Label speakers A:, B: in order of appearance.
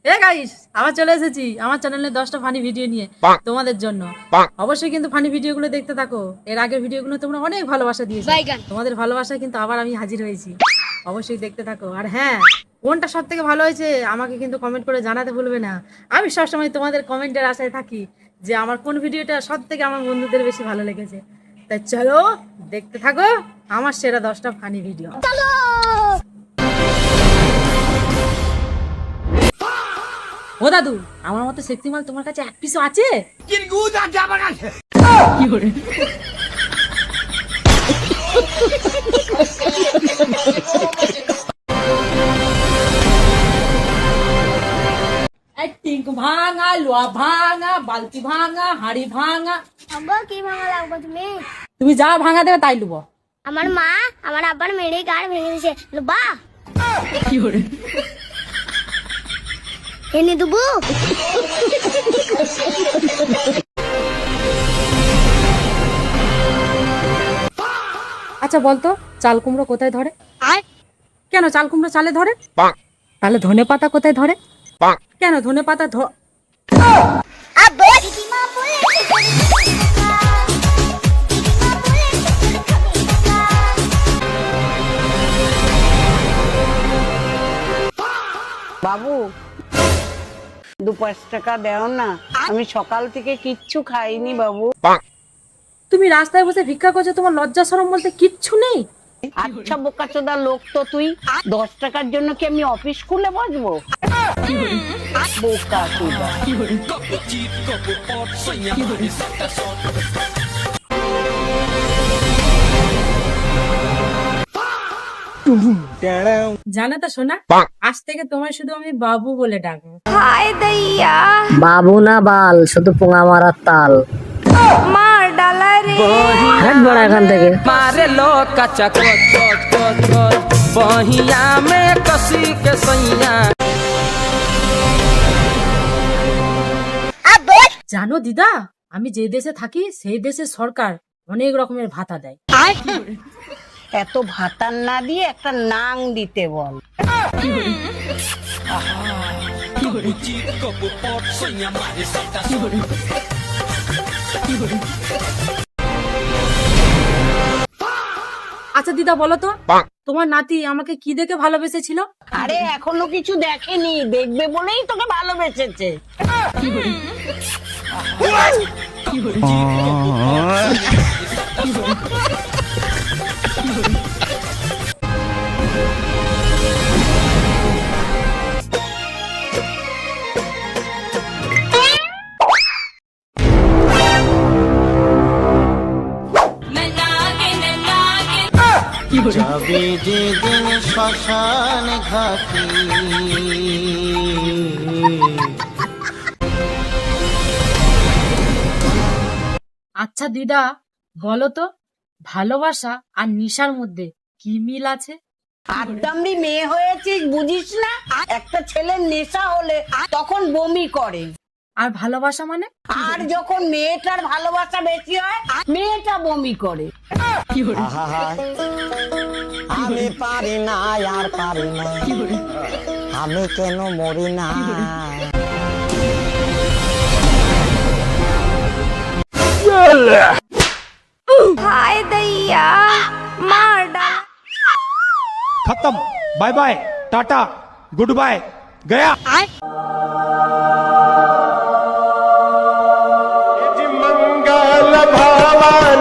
A: এ guys, আবার চলে এসেছি আমার চ্যানেলে 10টা ফানি ভিডিও নিয়ে তোমাদের জন্য। অবশ্যই কিন্তু ফানি ভিডিওগুলো দেখতে থাকো। এর আগের ভিডিওগুলো তোমরা অনেক ভালোবাসা দিয়েছো, তোমাদের ভালোবাসায় কিন্তু আবার আমি হাজির হয়েছি। অবশ্যই দেখতে থাকো। আর হ্যাঁ, কোনটা সব থেকে ভালো হয়েছে আমাকে কিন্তু কমেন্ট করে জানাতে ভুলবে না। আমি সবসময় তোমাদের কমেন্টের আশায় থাকি যে আমার কোন ভিডিওটা সব থেকে আমার বন্ধুদের বেশি ভালো লেগেছে। তাই চলো দেখতে থাকো আমার সেরা 10টা ফানি ভিডিও। ও দাদু, আমার মতো সেক্সি মাল তোমার কাছে এক পিসও আছে? কি করে? টিঙ্ক ভাঙা, লোয়া ভাঙা, বালতি ভাঙা, হাড়ি ভাঙা।
B: আব্বা কি ভাঙা লাগবে তুমি?
A: তুমি যা ভাঙা দেবে তাই লুবো।
B: আমার মা আমার আব্বার মেরে গাড় ভেঙে দিয়েছে, বা
A: কি করে?
B: এনে দেবো।
A: আচ্ছা বলতো, চাল কুমড়ো কোথায় ধরে?
B: আর
A: কেন চাল কুমড়ো চালে ধরে? তাহলে ধনে পাতা কোথায় ধরে? কেন ধনে পাতা
B: আব্বা দিদিমা বলেছে
C: বাবু 2-5 টাকা দাও না, আমি সকাল থেকে কিচ্ছু খাইনি বাবু।
A: তুমি রাস্তায় বসে ভিক্ষা করছো, তোমার লজ্জা শরম বলতে কিচ্ছু নেই?
C: আচ্ছা বোকাচোদা লোক তো তুই, 10 টাকার জন্য কি আমি অফিস খুলে বসবো? বোকাচোদা।
A: জানো তো সোনা, আজ থেকে তোমায় শুধু আমি বাবু বলে ডাকবো।
B: হায় দইয়া
D: বাবু না বাল, শুধু পোঙা মারার তাল।
B: মার ডালা রে
D: হাট বড় এখান থেকে।
E: मारे लो कचा कोच कोच कोच कोच बहिया में कसी के सैया।
B: আব্বা
A: জানো দিদা, আমি যে দেশে থাকি সেই দেশের সরকার অনেক রকমের ভাতা দেয়।
C: এত ভাতার না দিয়ে একটা নাং দিতে বল।
A: আচ্ছা দিদা বলো তো, তোমার নাতি আমাকে কি দেখে ভালোবেসেছিল?
C: আরে এখনো কিছু দেখেনি, দেখবে বলেই তোকে ভালোবেসেছে।
F: যাবে যেদিন শ্মশান ঘাটে,
A: আচ্ছা দিদা বলো তো, ভালোবাসা আর নেশার মধ্যে কি মিল আছে?
C: আড্ডামড়ি মেয়ে হয়েছিস বুঝিস না? একটা ছেলের নেশা হলে তখন বমি করে,
A: আর ভালোবাসা মানে?
C: আর যখন মেয়েটার ভালোবাসা বেশি হয় মেয়েটা বমি করে।
F: আমি পারি না আর পারি না, আমি কেন মরি না।
B: হায় দইয়া মার ডালা।
G: खत्म, bye bye, tata, goodbye, गया।
F: मंगल भवन